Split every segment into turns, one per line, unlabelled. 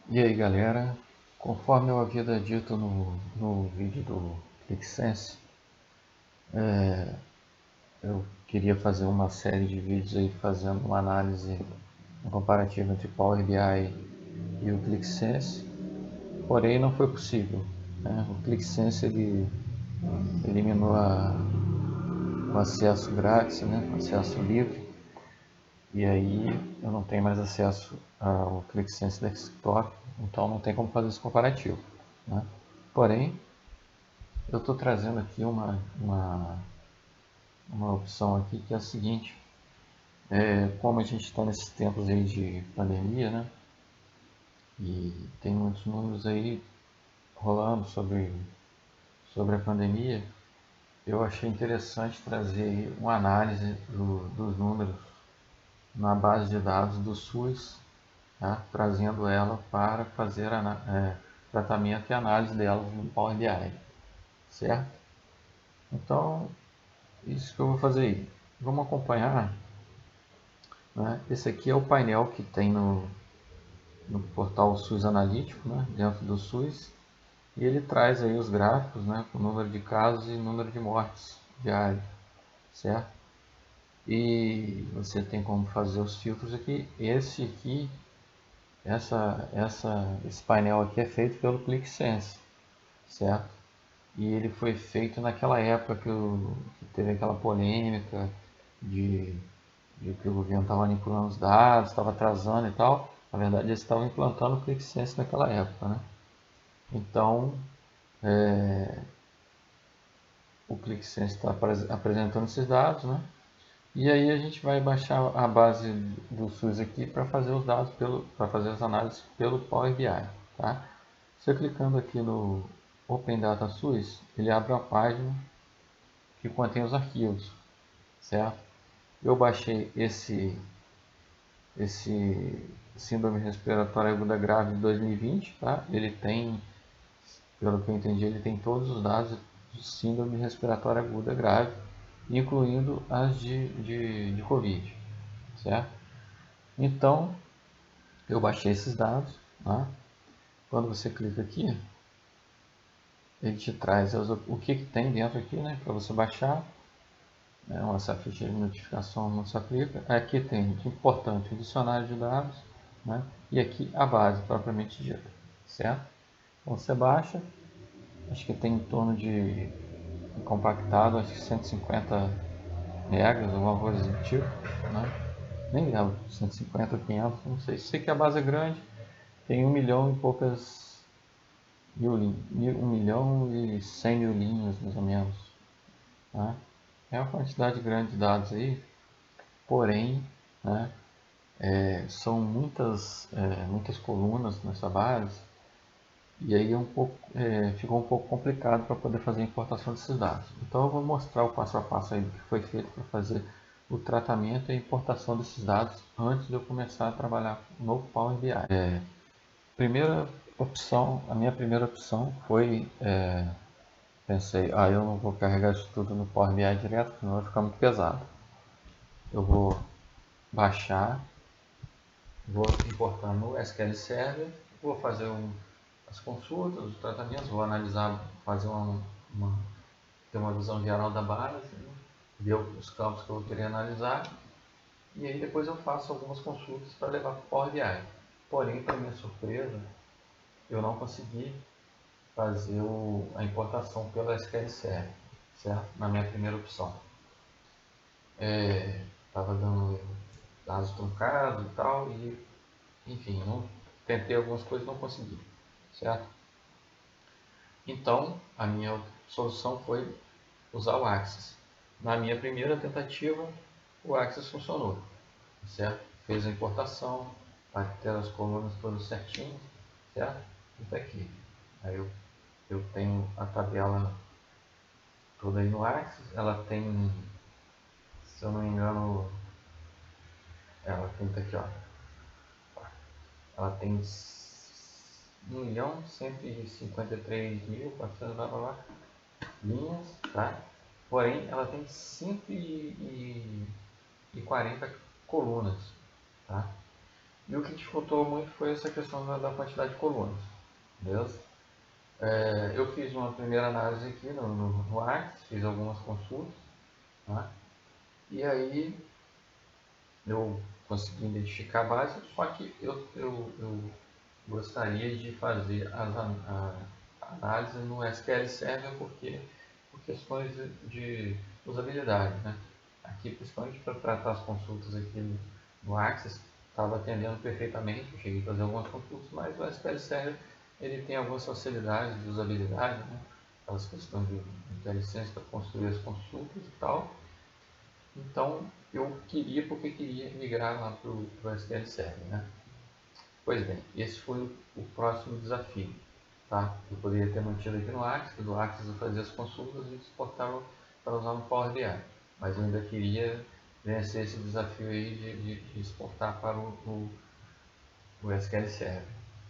E aí galera, conforme eu havia dito no vídeo do ClickSense, eu queria fazer uma série de vídeos aí fazendo uma análise, um comparativo entre Power BI e o ClickSense, porém não foi possível, né? O ClickSense ele eliminou o acesso grátis, né? O acesso livre, e aí eu não tenho mais acesso ao ClickSense Desktop, então não tem como fazer esse comparativo, né? Porém, eu estou trazendo aqui uma opção aqui que é a seguinte: como a gente está nesses tempos aí de pandemia, né? E tem muitos números aí rolando sobre a pandemia, eu achei interessante trazer uma análise dos números na base de dados do SUS, tá? Trazendo ela para fazer tratamento e análise delas no Power BI, certo? Então, isso que eu vou fazer aí. Vamos acompanhar, né? Esse aqui é o painel que tem no portal SUS Analítico, né? Dentro do SUS, e ele traz aí os gráficos, né? Com o número de casos e número de mortes diárias, certo? E você tem como fazer os filtros aqui. Esse painel aqui é feito pelo ClickSense, certo? E ele foi feito naquela época que teve aquela polêmica de viu que o governo estava manipulando os dados, estava atrasando e tal. Na verdade, eles estavam implantando o ClickSense naquela época, né? Então, o ClickSense está apresentando esses dados, né? E aí a gente vai baixar a base do SUS aqui para fazer os dados para fazer as análises pelo Power BI, tá? Você clicando aqui no Open Data SUS, ele abre a página que contém os arquivos, certo? Eu baixei esse síndrome respiratória aguda grave de 2020, tá? Ele tem, pelo que eu entendi, ele tem todos os dados de síndrome respiratória aguda grave, incluindo as de Covid, certo? Então, eu baixei esses dados, tá? Quando você clica aqui, ele te traz o que tem dentro aqui, né? Para você baixar, né? Essa ficha de notificação não se aplica. Aqui tem, o importante, o dicionário de dados, né? E aqui a base propriamente dita, certo? Então você baixa, acho que tem em torno de compactado, acho que 150 megas, alguma coisa do tipo, né? Nem lembro, 150 ou 500, não sei. Sei que a base é grande, tem 1 milhão e poucas mil, 1 milhão e 100 mil linhas, mais ou menos, né? É uma quantidade grande de dados aí, porém, né, são muitas colunas nessa base, e aí ficou um pouco complicado para poder fazer a importação desses dados. Então eu vou mostrar o passo a passo aí do que foi feito para fazer o tratamento e a importação desses dados antes de eu começar a trabalhar no Power BI. A minha primeira opção foi, pensei, eu não vou carregar isso tudo no Power BI direto, senão vai ficar muito pesado. Eu vou baixar, vou importar no SQL Server, vou fazer as consultas, os tratamentos, vou analisar, fazer ter uma visão geral da base, né? Ver os campos que eu vou querer analisar, e aí depois eu faço algumas consultas para levar para o Power BI. Porém, para minha surpresa, eu não consegui fazer a importação pelo SQL Server, certo? Na minha primeira opção. Estava dando dados truncados e tal, e enfim, tentei algumas coisas e não consegui, certo? Então, a minha solução foi usar o Axis. Na minha primeira tentativa, o Axis funcionou, certo? Fez a importação, para ter as colunas todas certinhas, certo? E está aqui. Aí eu tenho a tabela toda aí no Axis, ela tem, se eu não me engano, ela tem, tá aqui, ó, ela tem 1.153.400 blá blá blá linhas, tá? Porém, ela tem 140 colunas, tá? E o que dificultou muito foi essa questão da quantidade de colunas, beleza? Eu fiz uma primeira análise aqui no Axis, fiz algumas consultas, tá? E aí eu consegui identificar a base, só que eu gostaria de fazer a análise no SQL Server por questões de usabilidade, né? Aqui, principalmente para tratar as consultas aqui no Access, estava atendendo perfeitamente, eu cheguei a fazer algumas consultas, mas o SQL Server ele tem algumas facilidades de usabilidade, né? Aquelas questões de IntelliSense para construir as consultas e tal. Então, eu queria migrar lá para o SQL Server, né? Pois bem, esse foi o próximo desafio. Tá? Eu poderia ter mantido aqui no Axis, do Axis eu fazia as consultas e exportava para usar no Power BI. Mas eu ainda queria vencer esse desafio aí de exportar para o SQL Server,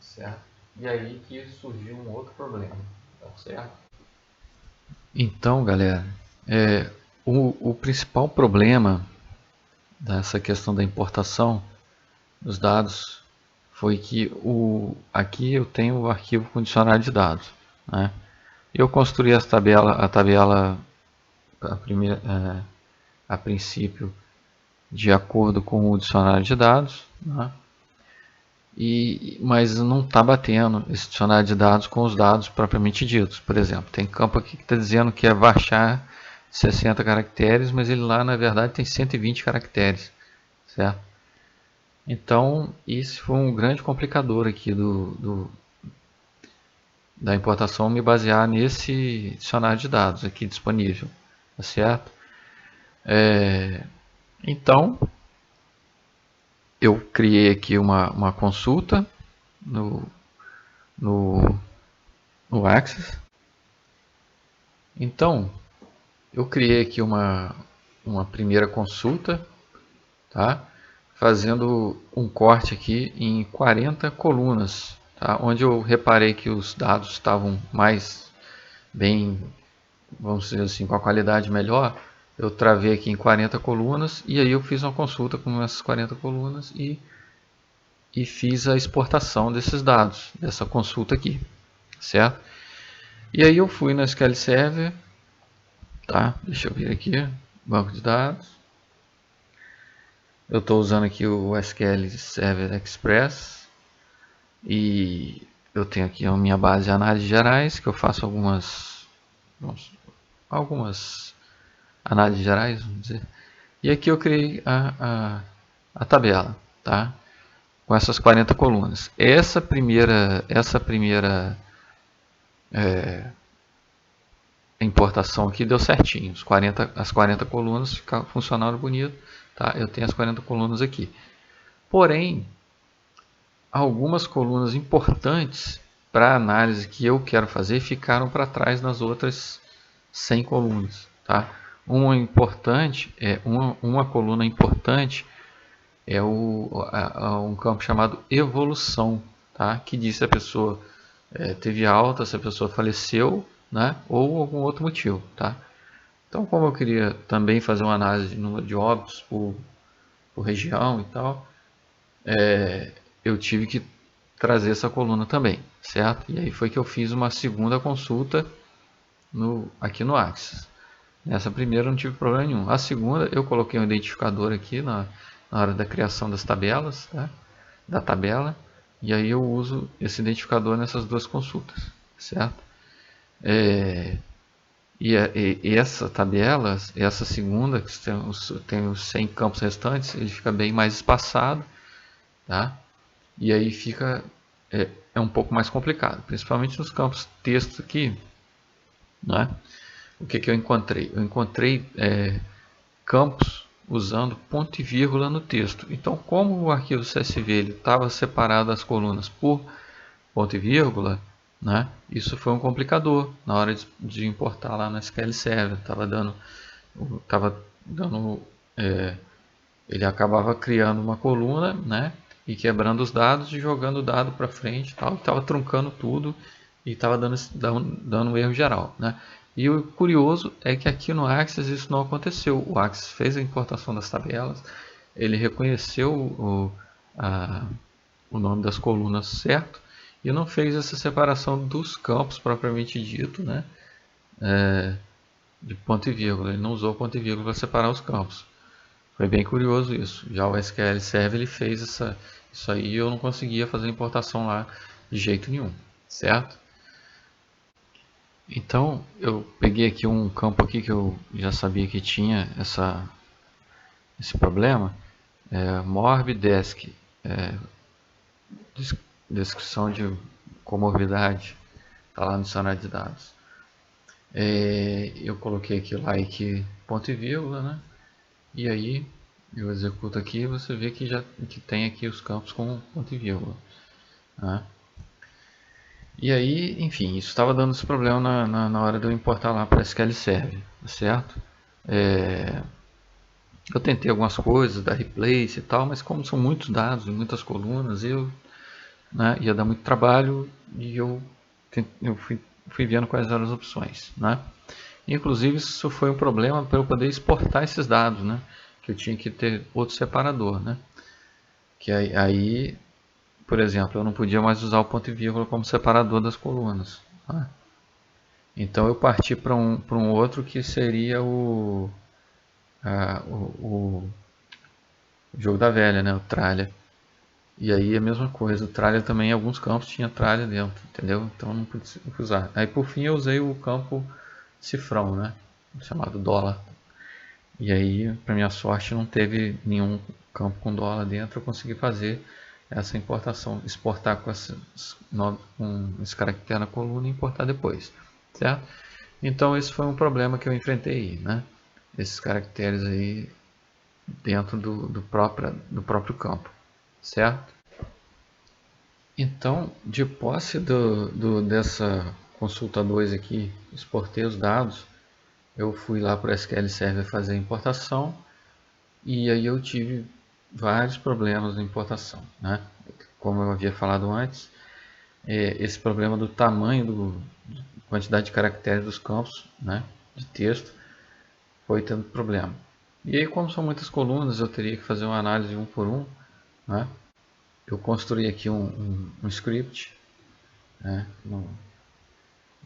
certo? E aí que surgiu um outro problema, tá certo? Então, galera, o principal problema dessa questão da importação dos dados foi que aqui eu tenho o arquivo com dicionário de dados, né? Eu construí a tabela a princípio de acordo com o dicionário de dados, né? Mas não está batendo esse dicionário de dados com os dados propriamente ditos. Por exemplo, tem campo aqui que está dizendo que é varchar 60 caracteres, mas ele lá na verdade tem 120 caracteres, certo? Então, isso foi um grande complicador aqui da importação, me basear nesse dicionário de dados aqui disponível, tá certo? Então, eu criei aqui uma consulta no Access. Então, eu criei aqui uma primeira consulta, tá? Fazendo um corte aqui em 40 colunas, tá? Onde eu reparei que os dados estavam mais bem, vamos dizer assim, com a qualidade melhor. Eu travei aqui em 40 colunas e aí eu fiz uma consulta com essas 40 colunas e fiz a exportação desses dados, dessa consulta aqui, certo? E aí eu fui no SQL Server, tá? Deixa eu vir aqui, banco de dados. Eu estou usando aqui o SQL Server Express e eu tenho aqui a minha base de análises gerais, que eu faço algumas análises gerais, vamos dizer. E aqui eu criei a tabela, tá? Com essas 40 colunas. Essa primeira importação aqui deu certinho. As 40 colunas funcionaram bonito. Tá? Eu tenho as 40 colunas aqui. Porém, algumas colunas importantes para a análise que eu quero fazer ficaram para trás nas outras 100 colunas. Tá? Uma coluna importante é um campo chamado evolução, tá? Que diz se a pessoa teve alta, se a pessoa faleceu, né? Ou algum outro motivo. Tá? Então, como eu queria também fazer uma análise de número de óbitos por região e tal, eu tive que trazer essa coluna também, certo? E aí foi que eu fiz uma segunda consulta aqui no Axis. Nessa primeira eu não tive problema nenhum. A segunda eu coloquei um identificador aqui na hora da criação das tabelas, tá? Da tabela, e aí eu uso esse identificador nessas duas consultas, certo? E essa tabela, essa segunda, que tem os 100 campos restantes, ele fica bem mais espaçado, tá? E aí fica um pouco mais complicado, principalmente nos campos texto aqui, né? O que eu encontrei? Eu encontrei campos usando ponto e vírgula no texto. Então, como o arquivo CSV estava separado das colunas por ponto e vírgula, né? Isso foi um complicador na hora de importar lá no SQL Server. Ele acabava criando uma coluna, né? E quebrando os dados e jogando o dado para frente, tal, estava truncando tudo e estava dando um erro geral, né? E o curioso é que aqui no Axis isso não aconteceu. O Axis fez a importação das tabelas, ele reconheceu o nome das colunas certo e não fez essa separação dos campos propriamente dito, né? De ponto e vírgula. Ele não usou ponto e vírgula para separar os campos. Foi bem curioso isso. Já o SQL Server ele fez isso aí e eu não conseguia fazer importação lá de jeito nenhum, certo? Então eu peguei aqui um campo aqui que eu já sabia que tinha esse problema, Morbdesk, descrição de comorbidade, está lá no dicionário de dados. Eu coloquei aqui like ponto e vírgula, né? E aí eu executo aqui e você vê que tem aqui os campos com ponto e vírgula, né? E aí, enfim, isso estava dando esse problema na hora de eu importar lá para SQL Server, certo? Eu tentei algumas coisas, da replace e tal, mas como são muitos dados e muitas colunas, ia dar muito trabalho e eu fui vendo quais eram as opções, né? Inclusive isso foi um problema para eu poder exportar esses dados, né? Que eu tinha que ter outro separador, né? Que aí, por exemplo, eu não podia mais usar o ponto e vírgula como separador das colunas, né? Então eu parti para um outro que seria o jogo da velha, né? O tralha. E aí a mesma coisa, o tralha também, em alguns campos tinha tralha dentro, entendeu? Então não pude usar. Aí por fim eu usei o campo cifrão, né? Chamado dólar. E aí, para minha sorte, não teve nenhum campo com dólar dentro, eu consegui fazer essa importação, exportar com esse caractere na coluna e importar depois, certo? Então esse foi um problema que eu enfrentei, né? Esses caracteres aí dentro do próprio campo, certo? Então, de posse dessa consulta 2 aqui, exportei os dados, eu fui lá para o SQL Server fazer a importação e aí eu tive vários problemas na importação, né? Como eu havia falado antes, esse problema do tamanho, quantidade de caracteres dos campos, né, de texto, foi tendo problema. E aí, como são muitas colunas, eu teria que fazer uma análise um por um, né? Eu construí aqui um script, né, no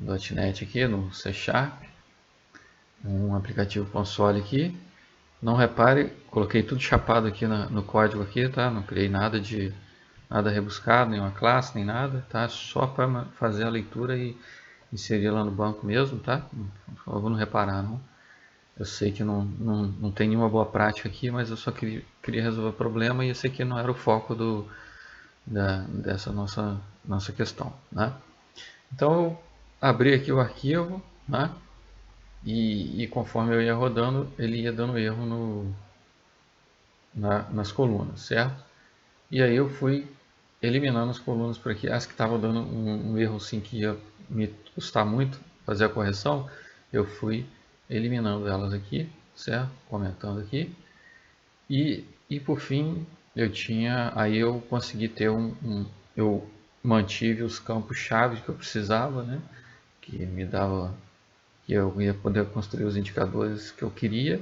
.NET aqui, no C Sharp, um aplicativo console aqui. Não repare, coloquei tudo chapado aqui no código aqui, tá? Não criei nada rebuscado, nenhuma classe, nem nada, tá? Só para fazer a leitura e inserir lá no banco mesmo, tá? Por favor, não reparar, não. Eu sei que não tem nenhuma boa prática aqui, mas eu só queria resolver o problema e esse aqui não era o foco dessa nossa questão, né? Então eu abri aqui o arquivo, né? E conforme eu ia rodando, ele ia dando erro nas colunas, certo? E aí eu fui eliminando as colunas por aqui, as que estavam dando um erro assim que ia me custar muito fazer a correção, eu fui eliminando elas aqui, certo? Comentando aqui. E por fim, aí eu consegui ter eu mantive os campos-chave que eu precisava, né? Que me dava, que eu ia poder construir os indicadores que eu queria,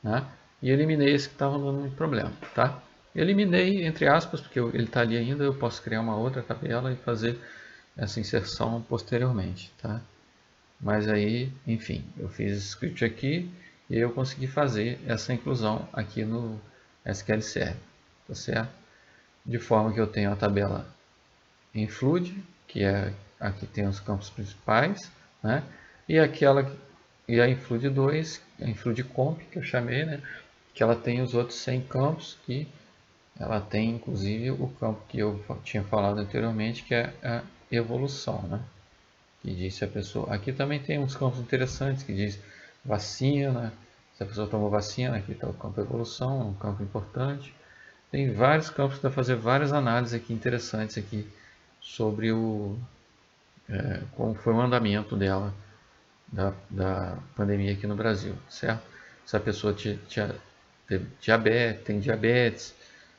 né? E eliminei esse que estava dando muito problema, tá? Eliminei, entre aspas, porque ele está ali ainda, eu posso criar uma outra tabela e fazer essa inserção posteriormente, tá? Mas aí, enfim, eu fiz esse script aqui e eu consegui fazer essa inclusão aqui no SQL Server, tá certo? De forma que eu tenho a tabela em Flood, que é aqui tem os campos principais, né? E a Influde 2, a Influde Comp, que eu chamei, né? Que ela tem os outros 100 campos e ela tem inclusive o campo que eu tinha falado anteriormente, que é a evolução, né? Que diz se a pessoa... Aqui também tem uns campos interessantes que diz vacina, se a pessoa tomou vacina, aqui está o campo evolução, um campo importante. Tem vários campos para fazer várias análises aqui interessantes aqui sobre como foi o andamento dela da pandemia aqui no Brasil, certo? Se a pessoa tem diabetes,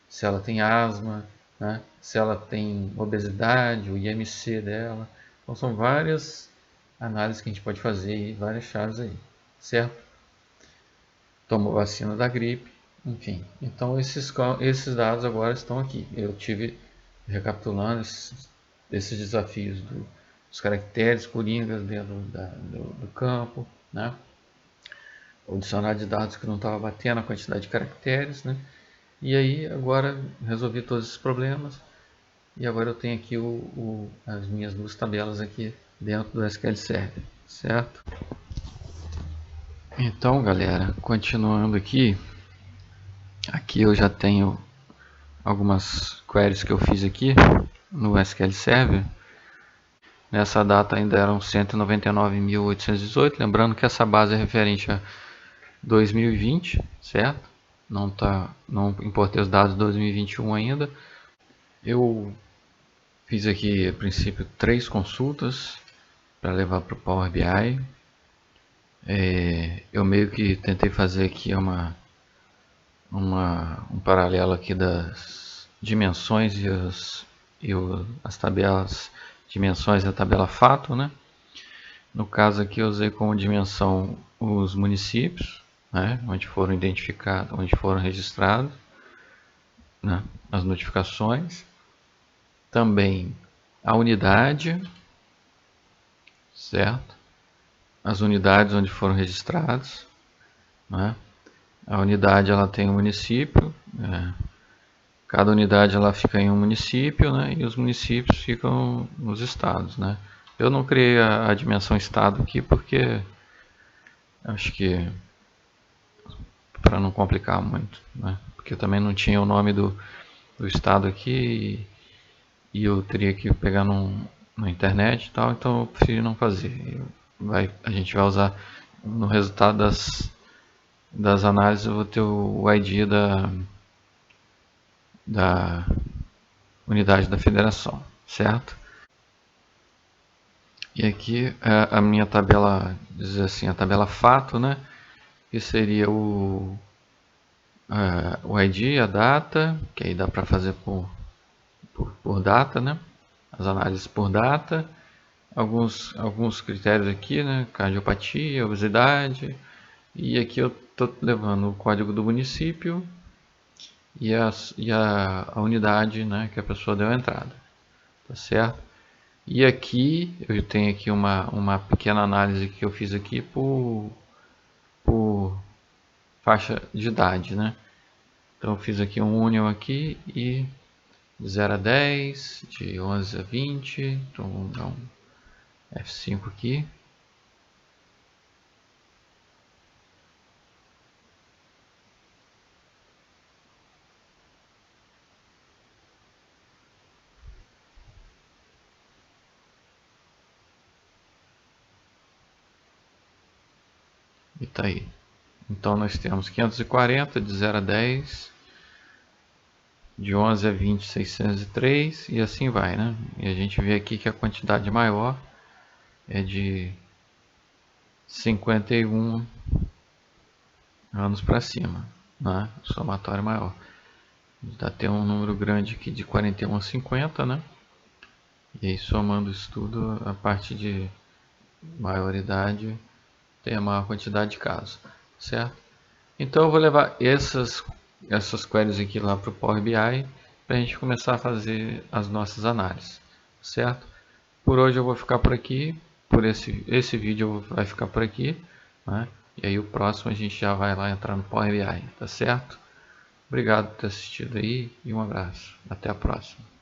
se ela tem asma, né? Se ela tem obesidade, o IMC dela. Então são várias análises que a gente pode fazer e várias chaves aí, certo? Tomou vacina da gripe, enfim. Então esses dados agora estão aqui. Eu tive recapitulando esses desafios dos caracteres coringas dentro do campo, né? O dicionário de dados que não estava batendo a quantidade de caracteres, né? E aí agora resolvi todos esses problemas e agora eu tenho aqui as minhas duas tabelas aqui dentro do SQL Server, certo? Então, galera, continuando aqui eu já tenho algumas queries que eu fiz aqui no SQL Server. Nessa data ainda eram 199.818, lembrando que essa base é referente a 2020, certo? Não importei os dados de 2021 ainda. Eu fiz aqui, a princípio, 3 consultas para levar para o Power BI. Eu meio que tentei fazer aqui um paralelo aqui das dimensões e as tabelas dimensões da tabela fato, né? No caso aqui eu usei como dimensão os municípios, né? Onde foram identificados, onde foram registrados, né? As notificações, também a unidade, certo? As unidades onde foram registrados, né? A unidade ela tem um município, cada unidade ela fica em um município, né? E os municípios ficam nos estados, né? Eu não criei a dimensão estado aqui porque acho que para não complicar muito, né? Porque também não tinha o nome do estado aqui e eu teria que pegar na internet e tal, então eu preferi não fazer. A gente vai usar no resultado das análises, eu vou ter o ID da unidade da federação, certo? E aqui a minha tabela, dizer assim, a tabela fato, né? Que seria o ID, a data, que aí dá para fazer por data, né? As análises por data, alguns critérios aqui, né? Cardiopatia, obesidade, e aqui eu estou levando o código do município e a unidade, né? Que a pessoa deu a entrada, tá certo? E aqui eu tenho aqui uma pequena análise que eu fiz aqui por faixa de idade, né? Então eu fiz aqui um union aqui e de 0 a 10, de 11 a 20, então vamos dar um F5 aqui. E tá aí. Então nós temos 540 de 0 a 10, de 11 a 20, 603 e assim vai, né? E a gente vê aqui que a quantidade maior é de 51 anos para cima, né? O somatório maior. Dá até um número grande aqui de 41 a 50, né? E aí somando isso tudo, a parte de maioridade tem a maior quantidade de casos, certo? Então eu vou levar essas queries aqui lá para o Power BI para a gente começar a fazer as nossas análises, certo? Por hoje eu vou ficar por aqui, por esse vídeo vai ficar por aqui, né? E aí o próximo a gente já vai lá entrar no Power BI, tá certo? Obrigado por ter assistido aí e um abraço. Até a próxima.